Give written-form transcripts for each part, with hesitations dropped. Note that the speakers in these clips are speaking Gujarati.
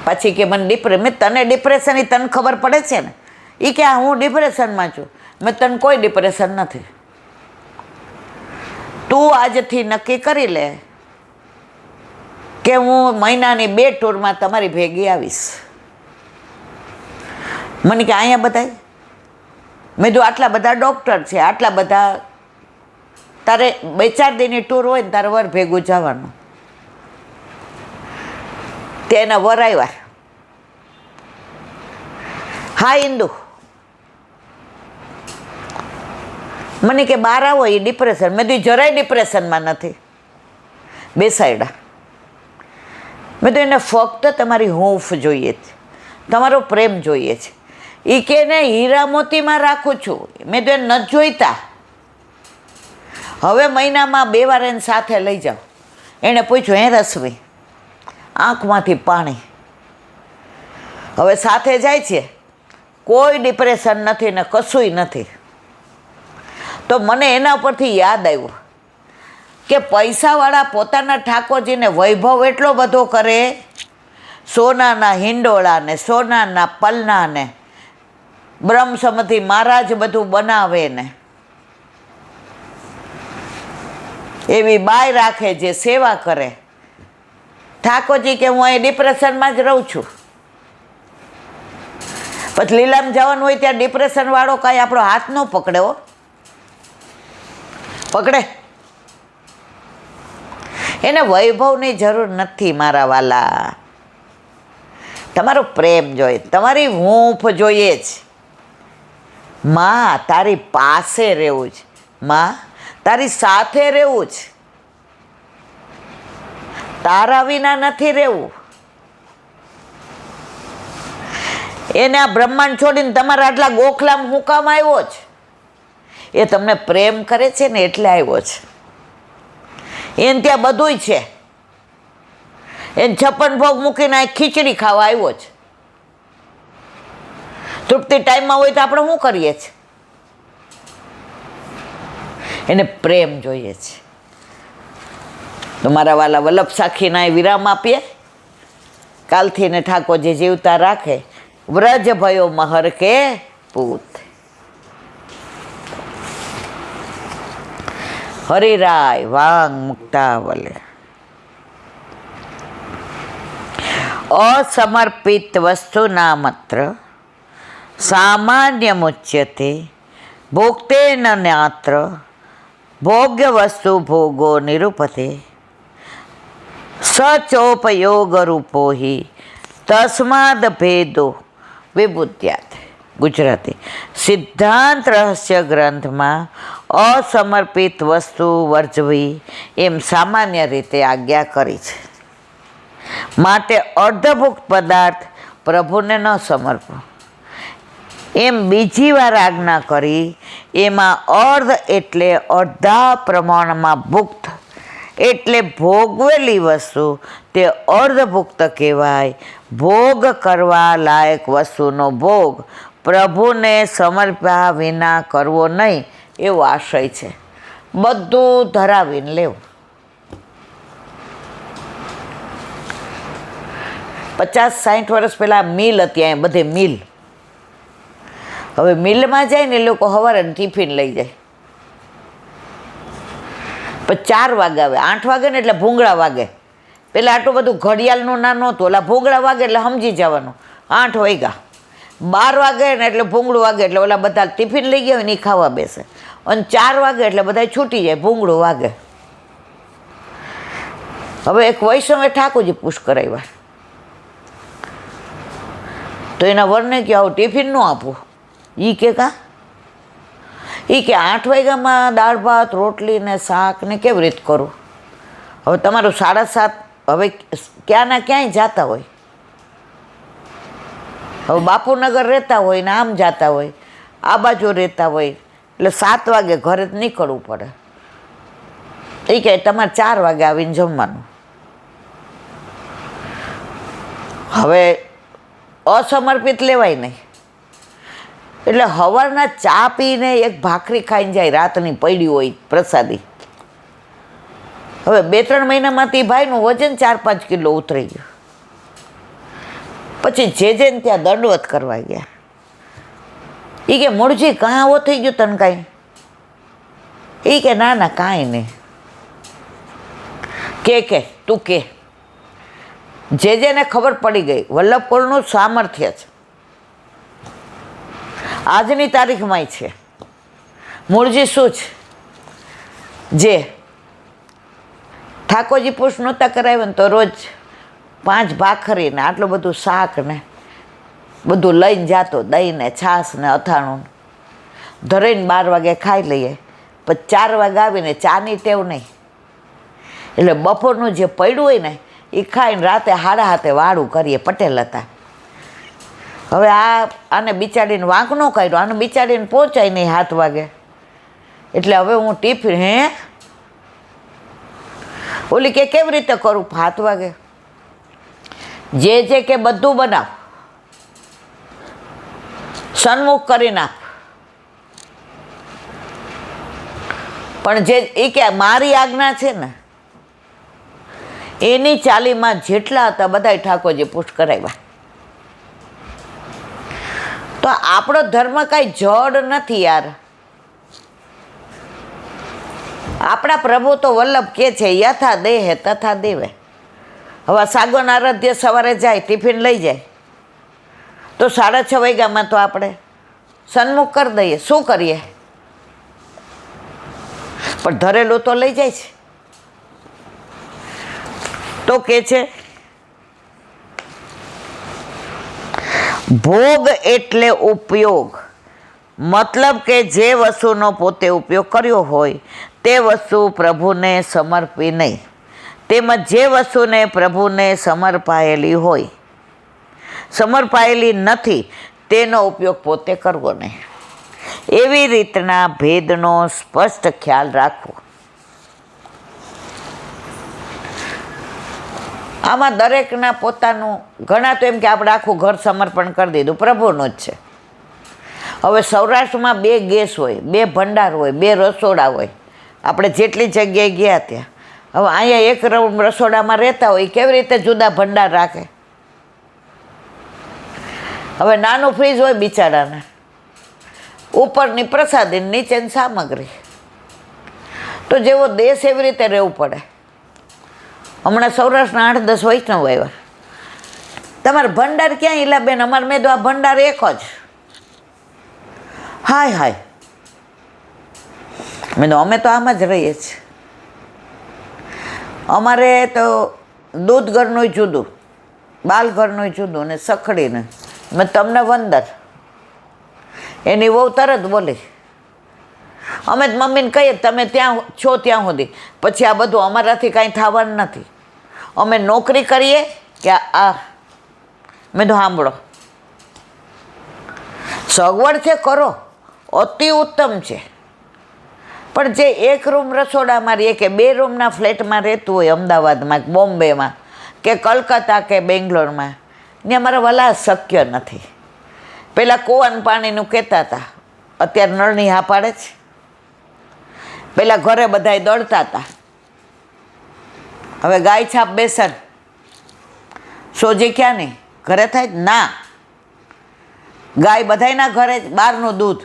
પછી કે મને મેં તને ડિપ્રેશન એ તને ખબર પડે છે ને, એ કે હું ડિપ્રેશનમાં છું. મેં તને કોઈ ડિપ્રેશન નથી. તું આજથી નક્કી કરી લે કે હું મહિનાની 2 ટૂરમાં તમારી ભેગી આવીશ. મને કે અહીંયા બધાય, મેં જો આટલા બધા ડૉક્ટર છે, આટલા બધા, તારે 2-4 દિનની ટૂર હોય ને તારે વર ભેગું જવાનું. તેના વર આવ્યા. હા ઇન્દુ, મને કે બહાર આવો એ ડિપ્રેશન. મેં તો જરાય ડિપ્રેશનમાં નથી. બેસાડ્યા. મેં તો એને ફક્ત તમારી હૂંફ જોઈએ છે, તમારો પ્રેમ જોઈએ છે. એ કે ને હીરા મોતીમાં રાખું છું. મેં તો એને નથી જોઈતા. હવે મહિનામાં 2 વાર એને સાથે લઈ જાઓ. એણે પૂછ્યું, હે રશ્મિ? આંખમાંથી પાણી. હવે સાથે જાય છે, કોઈ ડિપ્રેશન નથી ને કશુંય નથી. તો મને એના પરથી યાદ આવ્યું કે પૈસાવાળા પોતાના ઠાકોરજીને વૈભવ એટલો બધો કરે, સોનાના હિંડોળા ને સોનાના પલના ને બ્રહ્મસમથી મહારાજ બધું બનાવે ને એવી બાય રાખે જે સેવા કરે. ઠાકોરજી કે હું અહીં ડિપ્રેશનમાં જ રહું છું. પછી લીલામ જવાનું હોય ત્યાં ડિપ્રેશનવાળો કાંઈ આપણો હાથ ન પકડે. હો, પકડે. એને વૈભવની જરૂર નથી મારા વાલા. તમારો પ્રેમ જોઈએ, તમારી હૂંફ જોઈએ જ. માં તારી પાસે રહેવું જ, માં તારી સાથે રહેવું જ, તારા વિના નથી રહેવું. એને આ બ્રહ્માંડ છોડીને તમારા આટલા ગોખલામાં હું કામ આવ્યો છે? એ તમને પ્રેમ કરે છે ને એટલે આવ્યો છે. એને ત્યાં બધુંય છે. એને 56 ભોગ મૂકીને આ ખીચડી ખાવા આવ્યો છે. તૃપ્તિ ટાઈમમાં હોય તો આપણે શું કરીએ છીએ? એને પ્રેમ જોઈએ છે. તો મારા વાલા વલ્લભ સાખીના વિરામ આપીએ. કાલથી ને ઠાકોરજી જીવતા રાખે. વ્રજ ભયો મહર કે પૂત. હરિરાય વાંગ મુક્તાવલે. અસમર્પિત વસ્તુના માત્ર સામાન્ય મુચ્યતે ભોક્તેન ન્યાત્ર ભોગ્ય વસ્તુ ભોગો નિરૂપતે સચોપયોગ રૂપો હિ તસ્માદ ભેદો વિબુદ્ધ્યાત. ગુજરાતી. સિદ્ધાંત રહસ્ય ગ્રંથમાં અસમર્પિત વસ્તુ વર્જવી એમ સામાન્ય રીતે આજ્ઞા કરી છે. માટે અર્ધભુક્ત પદાર્થ પ્રભુને ન સમર્પો એમ બીજી વાર આજ્ઞા કરી. એમાં અર્ધ એટલે અડધા પ્રમાણમાં ભુક્ત એટલે ભોગવેલી વસ્તુ તે અર્ધભુક્ત કહેવાય. ભોગ કરવા લાયક વસ્તુનો ભોગ પ્રભુને સમર્પ્યા વિના કરવો નહીં એવો આશય છે. બધું ધરાવીને લેવું. 50-60 વર્ષ પહેલાં મિલ હતી, અહીંયા બધે મિલ. હવે મિલમાં જાય ને એ લોકો સવારે ટિફિન લઈ જાય. પછી 4 વાગે આવે, 8 વાગે ને એટલે ભૂંગળા વાગે. પહેલાં આટલું બધું ઘડિયાળનું ના નહોતું, ઓલા ભૂંગળા વાગે એટલે સમજી જવાનું 8 વાગ્યા. 12 વાગે ને એટલે ભૂંગળું વાગે એટલે ઓલા બધા ટિફિન લઈ ગયા હોય ને એ ખાવા બેસે. અને 4 વાગે એટલે બધા છૂટી જાય, ભૂંગળું વાગે. હવે એક વૈષ્ણવે ઠાકોરજી પૂછ કરાવ્યા તો એના વરને કે આવું ટિફિન ન આપવું. એ કે કાં? એ કે 8 વાગ્યામાં દાળ ભાત રોટલી ને શાક ને કેવી રીતે કરું? હવે તમારું 7:30 હવે ક્યાંના ક્યાંય જતા હોય. હવે બાપુનગર રહેતા હોય ને આમ જતા હોય, આ બાજુ રહેતા હોય એટલે 7 વાગે ઘરે જ નીકળવું પડે. એ કહે તમારે 4 વાગે આવીને જમવાનું. હવે અસમર્પિત લેવાય નહીં. એટલે સવારના ચા પીને એક ભાખરી ખાઈને જાય, રાતની પડી હોય પ્રસાદી. હવે 2-3 મહિનામાંથી ભાઈનું વજન 4-5 કિલો ઉતરી ગયું. પછી જે ને ત્યાં દંડવત કરવા ગયા. એ કે મૂળજી કાં આવો થઈ ગયો તને કાંઈ? એ કે ના ના કાંઈ નહીં. કે તું કે. જેને ખબર પડી ગઈ વલ્લભ કુળનું સામર્થ્ય છે આજની તારીખમાં છે. મૂળજી શું છે? જે ઠાકોરજી પુષ્પ નહોતા કરાવ્યા ને તો રોજ 5 ભાખરી ને આટલું બધું શાક ને બધું લઈને જાતો, દહીં ને છાશ ને અથાણું ધરીને 12 વાગે ખાઈ લઈએ. પછી 4 વાગે આવીને ચાની ટેવ નહીં, એટલે બપોરનું જે પડ્યું હોય ને એ ખાઈને રાતે 7:30 વાળું કરીએ. પટેલ હતા. હવે આને બિચારીને વાંક ન કાઢ્યો, આને બિચારીને પહોંચાય નહીં 7 વાગે. એટલે હવે હું ટિફિન ઓલી કે કેવી રીતે કરું? 7 વાગે જે કે બધું બનાવ, સન્મુખ કરી નાખ. પણ જે એ કે મારી આજ્ઞા છે ને એની ચાલીમાં જેટલા હતા બધા ઠાકોરજી પુષ્ટ કરાવ્યા. તો આપણો ધર્મ કાંઈ જડ નથી યાર. આપણા પ્રભુ તો વલ્લભ કે છે યથા દેહ તથા દેવે. હવે સાગવન આરાધ્ય સવારે જાય ટિફિન લઈ જાય તો 6:30 વાગ્યામાં તો આપણે સન્મુખ કરી દઈએ. શું કરીએ? પણ ધરેલું તો લઈ જાય છે. તો કે છે ભોગ એટલે ઉપયોગ, મતલબ કે જે વસ્તુનો પોતે ઉપયોગ કર્યો હોય તે વસ્તુ પ્રભુને સમર્પી નહીં, તેમજ જે વસ્તુને પ્રભુને સમર્પાયેલી હોય સમર્પાયેલી નથી તેનો ઉપયોગ પોતે કરવો નહીં. એવી રીતના ભેદનો સ્પષ્ટ ખ્યાલ રાખવો. આમાં દરેકના પોતાનું, ઘણા તો એમ કે આપણે આખું ઘર સમર્પણ કરી દીધું, પ્રભુનું જ છે. હવે સૌરાષ્ટ્રમાં 2 ગેસ હોય, 2 ભંડાર હોય, 2 રસોડા હોય. આપણે જેટલી જગ્યાએ ગયા ત્યાં. હવે અહીંયા એક રસોડામાં રહેતા હોય કેવી રીતે જુદા ભંડાર રાખે? હવે નાનું ફ્રીજ હોય બિચારાને, ઉપરની પ્રસાદી નીચેની સામગ્રી. તો જેવો દેશ એવી રીતે રહેવું પડે. હમણાં સૌરાષ્ટ્રના 8-10 વૈષ્ણવ આવ્યા. તમારે ભંડાર ક્યાં? ઈલાબેન અમારે મેં તો આ ભંડાર એક જ. હાય મેં તો અમે તો આમાં જ રહીએ છીએ. અમારે તો દૂધ ઘરનું જુદું, બાલ ઘરનું જુદું ને સખડીને મેં તમને વંદર. એની વહુ તરત બોલી, અમે જ મમ્મીને કહીએ તમે ત્યાં છો ત્યાં સુધી, પછી આ બધું અમારાથી કાંઈ થવાનું નથી. અમે નોકરી કરીએ કે આ. મેં તો સાંભળો, સગવડ છે કરો, અતિ ઉત્તમ છે. પણ જે 1 રૂમ રસોડામાં રહીએ કે 2 રૂમના ફ્લેટમાં રહેતું હોય અમદાવાદમાં, બોમ્બેમાં કે કલકત્તા કે બેંગ્લોરમાં, ને અમારા વાલા શક્ય નથી. પહેલાં કૂવાનું પાણીનું કહેતા હતા, અત્યારે નળની હા પાડે છે. પહેલાં ઘરે બધાય દળતા હતા, હવે ગાય છાપ બેસન સોજી ક્યાં નહીં ઘરે થાય જ ના. ગાય બધાયના ઘરે જ, બહારનું દૂધ.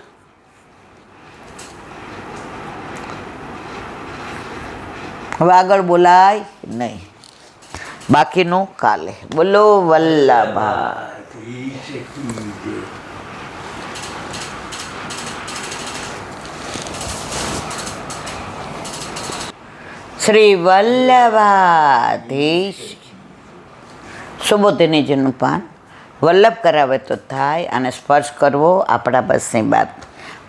હવે આગળ બોલાય નહીં, બાકીનું કાલે. બોલો વલ્લભા. શ્રી વલ્લભાધીશ. સુબોધિનીજીનું પાન વલ્લભ કરાવે તો થાય, અને સ્પર્શ કરવો આપણા બસની વાત.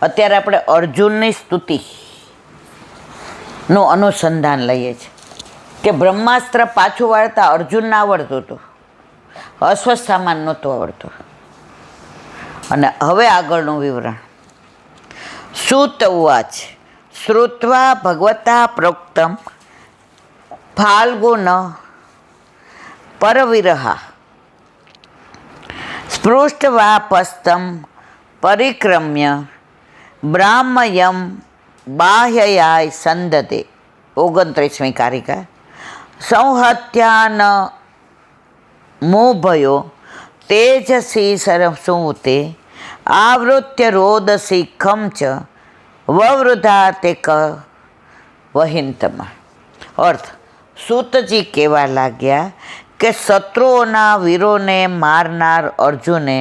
અત્યારે આપણે અર્જુનની સ્તુતિનું અનુસંધાન લઈએ છીએ કે બ્રહ્માસ્ત્ર પાછું વાળતા અર્જુનને આવડતું હતું, અશ્વત્થામાને નહોતું આવડતું. અને હવે આગળનું વિવરણ. સૂત ઉવાચ શ્રુત્વા ભગવતા પ્રોક્તમ ફાલ્ગુન પરવિરહા સ્પૃષ્ટવાપસ્તમ પરિક્રમ્ય બ્રાહ્મયમ બાહ્યયાય સંદતે. 29મી કારિકા. સંહત્યાન મોભયો તેજસી સરસુતે આવૃત્ય રોદસી ખમ ચ વવૃધા તે ક વહિંતમાં. અર્થ, સૂતજી કહેવા લાગ્યા કે શત્રુઓના વીરોને મારનાર અર્જુને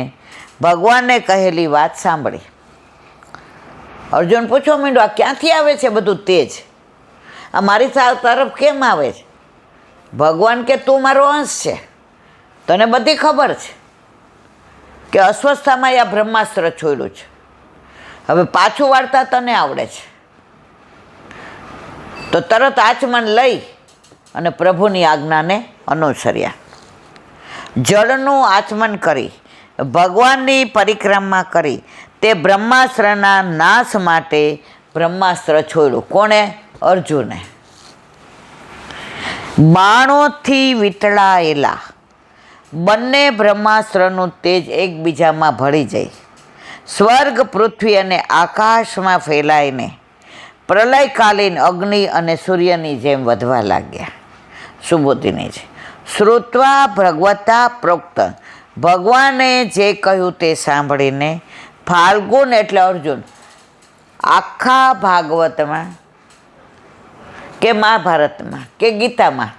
ભગવાનને કહેલી વાત સાંભળી. અર્જુન પૂછવા માંડ્યો, આ ક્યાંથી આવે છે બધું તેજ? આ મારી તરફ કેમ આવે છે? ભગવાન કે તું મારો અંશ છે, તને બધી ખબર છે કે અસ્વસ્થતામાં આ બ્રહ્માસ્ત્ર છોડ્યું છે, હવે પાછું વાળતા તને આવડે છે. તો તરત આચમન લઈ અને પ્રભુની આજ્ઞાને અનુસર્યા. જળનું આચમન કરી ભગવાનની પરિક્રમા કરી તે બ્રહ્માસ્ત્રના નાશ માટે બ્રહ્માસ્ત્ર છોડ્યું. કોણે? અર્જુને. બાણોથી વીંટળાયેલા બંને બ્રહ્માસ્ત્રનું તેજ એકબીજામાં ભળી જાય સ્વર્ગ, પૃથ્વી અને આકાશમાં ફેલાઈને પ્રલયકાલીન અગ્નિ અને સૂર્યની જેમ વધવા લાગ્યા. સુબોધિની છે. શ્રુત્વા ભગવતા પ્રોક્ત, ભગવાને જે કહ્યું તે સાંભળીને ફાલ્ગુન એટલે અર્જુન આખા ભાગવતમાં કે મહાભારતમાં કે ગીતામાં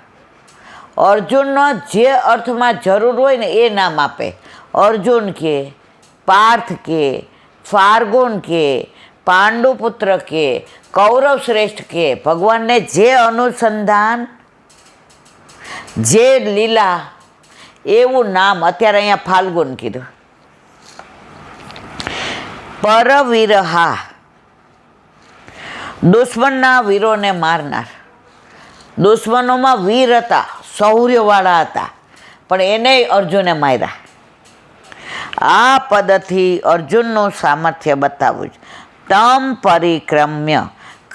અર્જુનનો જે અર્થમાં જરૂર હોય ને એ નામ આપે. અર્જુન કે, પાર્થ કે, ફાલ્ગુન કે, પાંડુપુત્ર કે, કૌરવ શ્રેષ્ઠ કે, ભગવાનને જે અનુસંધાન, જે લીલા, એવું નામ. અત્યારે અહીંયા ફાલ્ગુન કીધું. પરવીરહા, દુશ્મનના વીરોને મારનાર. દુશ્મનોમાં વીર હતા, શૌર્યવાળા હતા, પણ એને અર્જુને માર્યા. આ પદથી અર્જુનનું સામર્થ્ય બતાવ્યું છે. તમ પરિક્રમ્ય,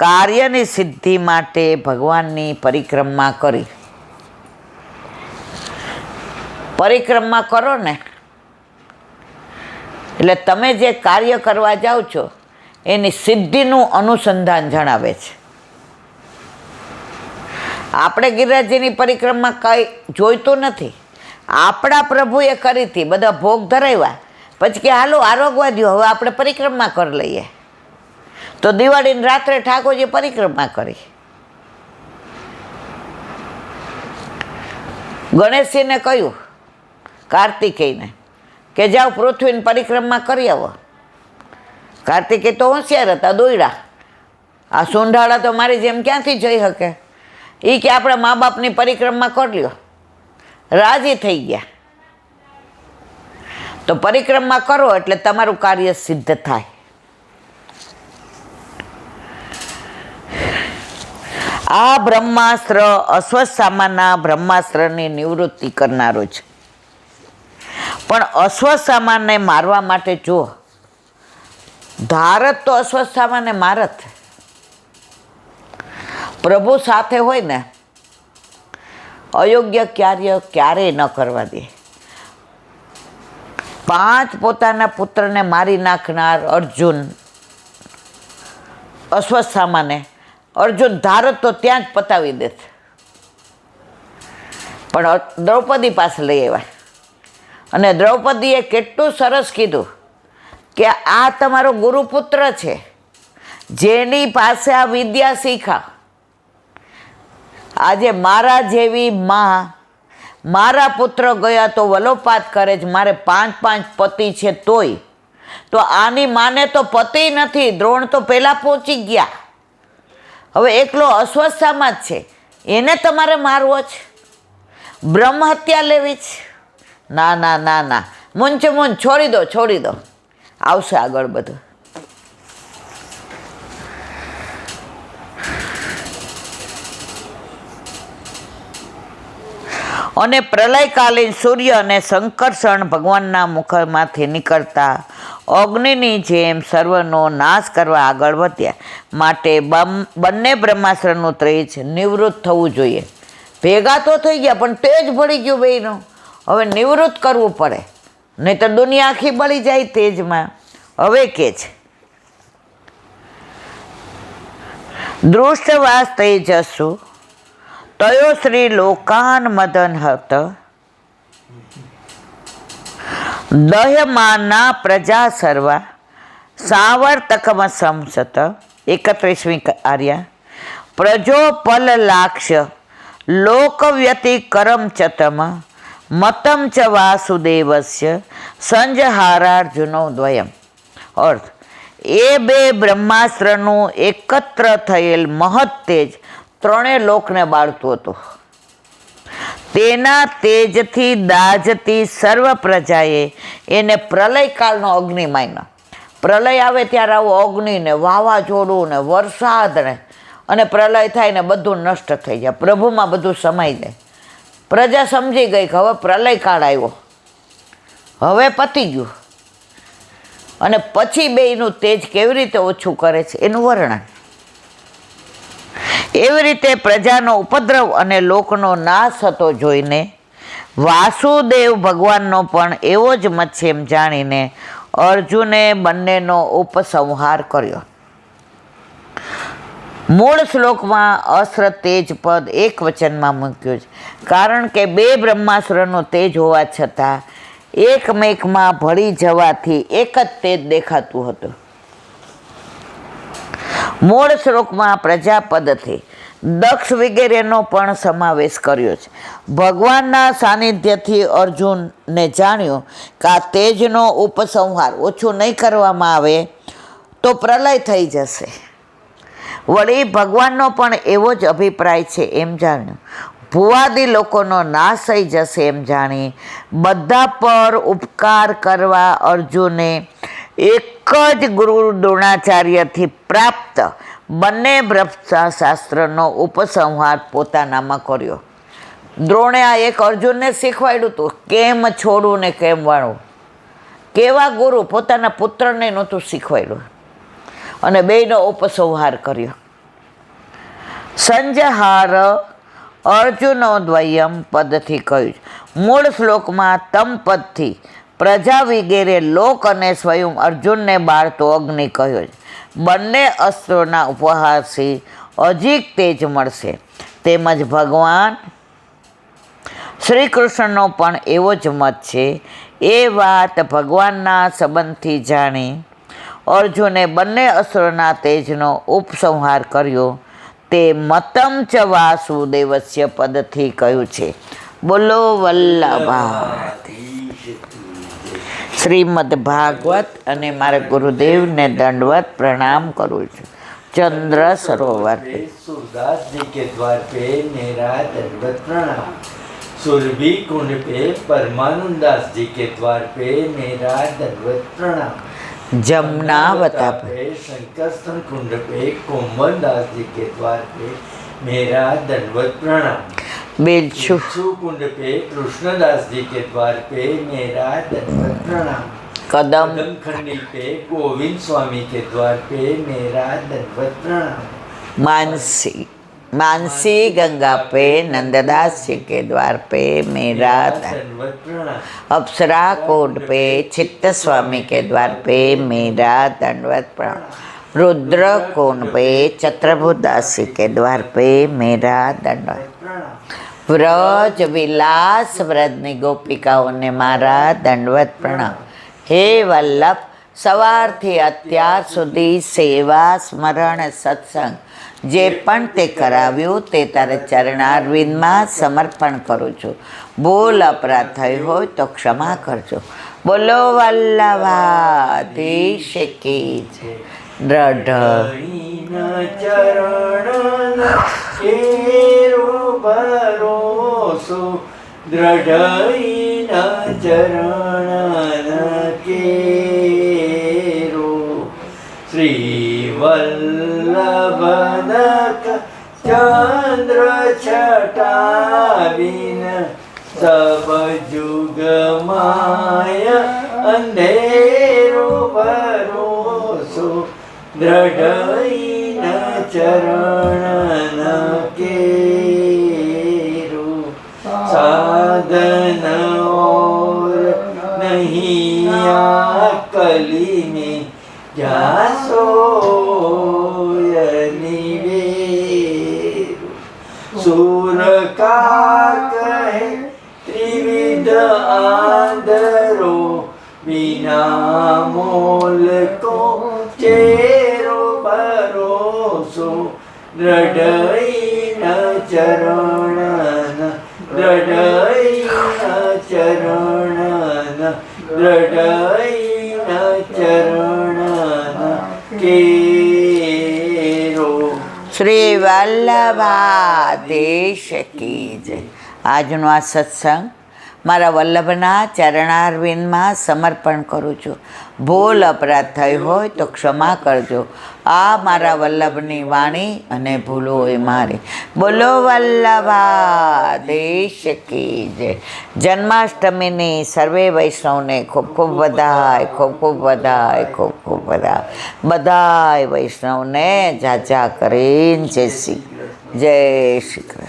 કાર્યની સિદ્ધિ માટે ભગવાનની પરિક્રમા કરી. પરિક્રમા કરો ને એટલે તમે જે કાર્ય કરવા જાઓ છો એની સિદ્ધિનું અનુસંધાન જણાવે છે. આપણે ગિરિરાજજીની પરિક્રમા કંઈ જોઈતું નથી. આપણા પ્રભુએ કરી હતી, બધા ભોગ ધરાવ્યા, પછી કે હાલો આરોગવા દો, હવે આપણે પરિક્રમા કરી લઈએ. તો દિવાળીની રાત્રે ઠાકોરજી પરિક્રમા કરી. ગણેશજીને કહ્યું કાર્તિકેયને કે જાઓ પૃથ્વીની પરિક્રમા કરી આવો. કાર્તિકેય તો હોશિયાર હતા, દોયડા. આ સુંઢાળા તો મારી જેમ ક્યાંથી જઈ શકે? એ કે આપણા મા બાપની પરિક્રમા કરી લ્યો. રાજી થઈ ગયા. તો પરિક્રમા કરો એટલે તમારું કાર્ય સિદ્ધ થાય. આ બ્રહ્માસ્ત્ર અશ્વત્થામાના બ્રહ્માસ્ત્રની નિવૃત્તિ કરનારો છે. પણ અશ્વત્થામાને મારવા માટે જો ધારત તો અશ્વત્થામાને મારત. પ્રભુ સાથે હોય ને અયોગ્ય કાર્ય ક્યારેય ન કરવા દે. 5 પોતાના પુત્રને મારી નાખનાર અર્જુન, અશ્વત્થામાને અર્જુન ધારત તો ત્યાં જ પતાવી દેત. પણ દ્રૌપદી પાસે લઈ આવ્યા અને દ્રૌપદીએ કેટલું સરસ કીધું કે આ તમારો ગુરુપુત્ર છે, જેની પાસે આ વિદ્યા શીખા. આજે મારા જેવી માં મારા પુત્ર ગયા તો વલોપાત કરે છે, મારે 5 પતિ છે તોય. તો આની માને તો પતિ નથી, દ્રોણ તો પહેલાં પહોંચી ગયા. હવે એકલો અશ્વત્થામા જ છે, એને તમારે મારવો છે, બ્રહ્મ હત્યા લેવી છે? ના ના ના ના, મૂંચ છોડી દો, છોડી દો. આવશે આગળ બધું. અને પ્રલયકાલીન સૂર્ય અને સંકર્ષણ ભગવાનના મુખમાંથી નીકળતા અગ્નિની જેમ સર્વનો નાશ કરવા આગળ વધ્યા. માટે બંને બ્રહ્માસ્ત્રનું તેજ નિવૃત્ત થવું જોઈએ. ભેગા તો થઈ ગયા પણ તેજ ભળી ગયું બેયનું. હવે નિવૃત્ત કરવું પડે, નહીં તો દુનિયા આખી બળી જાય તેજમાં. હવે કે છે દૃષ્ટવાસ તેજસ્સુ તયો શ્રી લોકાન મદન હત દહ્યમાના પ્રજા સર્વા સાવર્તકમ સંસત 31મી આર્યા પ્રજોપલ લાક્ષ લોકવ્યતિકરમ ચતમ મતમ ચ વાસુદેવસ્ય સંજહારાર્જુનો દ્વયમ. અર્થ: એ બે બ્રહ્માસ્ત્રનું એકત્ર થયેલ મહત તેજ ત્રણેય લોકને બાળતું હતું. તેના તેજથી દાજતી સર્વ પ્રજાએ એને પ્રલયકાળનો અગ્નિ માન્યો. પ્રલય આવે ત્યારે આવું અગ્નિ ને વાવાઝોડું ને વરસાદ ને અને પ્રલય થાય ને બધું નષ્ટ થઈ જાય, પ્રભુમાં બધું સમાઈ જાય. પ્રજા સમજી ગઈ કે હવે પ્રલયકાળ આવ્યો, હવે પતી ગયું. અને પછી બેયનું તેજ કેવી રીતે ઓછું કરે છે એનું વર્ણન. એવી રીતે પ્રજાનો ઉપદ્રવ અને લોકનો નાશ થતો જોઈને વાસુદેવ ભગવાનનો પણ એવો જ મત છે એમ જાણીને અર્જુને બંનેનો ઉપસંહાર કર્યો. મૂળ શ્લોકમાં અસ્ત્ર તેજ પદ એક વચનમાં મૂક્યું છે, કારણ કે બે બ્રહ્માસ્ત્રનું તેજ હોવા છતાં એકમેકમાં ભળી જવાથી એક જ તેજ દેખાતું હતું. મૂળ શ્લોકમાં પ્રજાપદથી દક્ષ વગેરેનો પણ સમાવેશ કર્યો છે. ભગવાનના સાનિધ્યથી અર્જુનને જાણ્યું કે આ તેજનો ઉપસંહાર ઓછું નહીં કરવામાં આવે તો પ્રલય થઈ જશે. વળી ભગવાનનો પણ એવો જ અભિપ્રાય છે એમ જાણ્યું. ભુવાદી લોકોનો નાશ થઈ જશે એમ જાણી બધા પર ઉપકાર કરવા અર્જુને એક જ ગુરુ દ્રોણાચાર્યથી પ્રાપ્ત બંને બ્રહ્મશાસ્ત્રનો ઉપસંહાર પોતાનામાં કર્યો. દ્રોણે આ એક અર્જુનને શીખવાડ્યું હતું કેમ છોડવું ને કેમ વાળવું. કેવા ગુરુ, પોતાના પુત્રને નહોતું શીખવાડ્યું. અને બેયનો ઉપસંહાર કર્યો. સંજહાર અર્જુનો દ્વયમ પદથી કહ્યું. મૂળ શ્લોકમાં તમ પદથી પ્રજા વગેરે લોક અને સ્વયં અર્જુનને બાળતો અગ્નિ કહ્યો છે. બંને અસ્ત્રોના ઉપહારથી અધિક તેજ મળશે. તેમજ ભગવાન શ્રી કૃષ્ણનો પણ એવો જ મત છે. એ વાત ભગવાનના સંબંધથી જાણી અર્જુને બંને અસ્ત્રોના તેજનો ઉપસંહાર કર્યો. તે મતમ ચ વાસુદેવસ્ય પદથી કહ્યું છે. બોલો વલ્લભા. શ્રીમદ ભાગવત અને મારા ગુરુદેવને દંડવત પ્રણામ કરું છું. चंद्र सरोवर पे सूरदास जी के द्वार पे मेरा दंडवत प्रणाम। सुरभि कुंड पे परमानंदास जी के द्वार पे मेरा दंडवत प्रणाम। जमुनावता पे शंकर स्तन कुंड पे कोमलदास जी के द्वार पे मेरा दंडवत प्रणाम। बिच्छू कुंड पे कृष्णदास जी के द्वार पे मेरा दंडवत प्रणाम। कदम खंडी पे गोविंद स्वामी के द्वार पे मेरा दंडवत प्रणाम। मानसी गंगा पे नंददास जी के द्वार पे मेरा दंडवत प्रणाम। अप्सरा कोट पे चित्त स्वामी के द्वार पे मेरा दंडवत प्रणाम। रुद्र कोण पे छत्रभुदास जी के द्वार पे मेरा दंडवत प्रणाम। व्रज विलास व्रजनी गोपिकाओं ने मारा दंडवत प्रणाम। हे वल्लभ, સવારથી અત્યાર સુધી સેવા સ્મરણ સત્સંગ જે પણ તે કરાવ્યું તે તારે ચરણારવિંદમાં સમર્પણ કરું છું. ભૂલ અપરાધ થઈ હોય તો ક્ષમા કરજો. બોલો વલ્લભાધીશ કી જય. દ્રઢ ચરણ કેરો ભરોસો દ્રઢ ચરણ કેરો શ્રી વલ્લભનક ચંદ્ર છટાવીન તબ જુગ માય અંધેરો ભરોસો દ્રઢ ચરણ કેરો साधन और नहीं कली में जासो सूर का कहे त्रिविध आंधरो અમોલ કો ચેરો ભરોસો દ્રઢઈ ન ચરણ દ્રઢઈ ન ચરણ દ્રઢઈ ન ચરણ કેરો. શ્રી વલ્લભાધીશ કી જય. આજનો આ સત્સંગ મારા વલ્લભના ચરણારવિંદમાં સમર્પણ કરું છું. ભૂલ અપરાધ થઈ હોય તો ક્ષમા કરજો. આ મારા વલ્લભની વાણી અને ભૂલો હોય મારી. બોલો વલ્લભાધીશ કી જય. જન્માષ્ટમીની સર્વે વૈષ્ણવને ખૂબ ખૂબ વધાય, ખૂબ ખૂબ વધાય, ખૂબ ખૂબ વધાય. બધાય વૈષ્ણવને જાજા કરીને જય શ્રી કૃષ્ણ.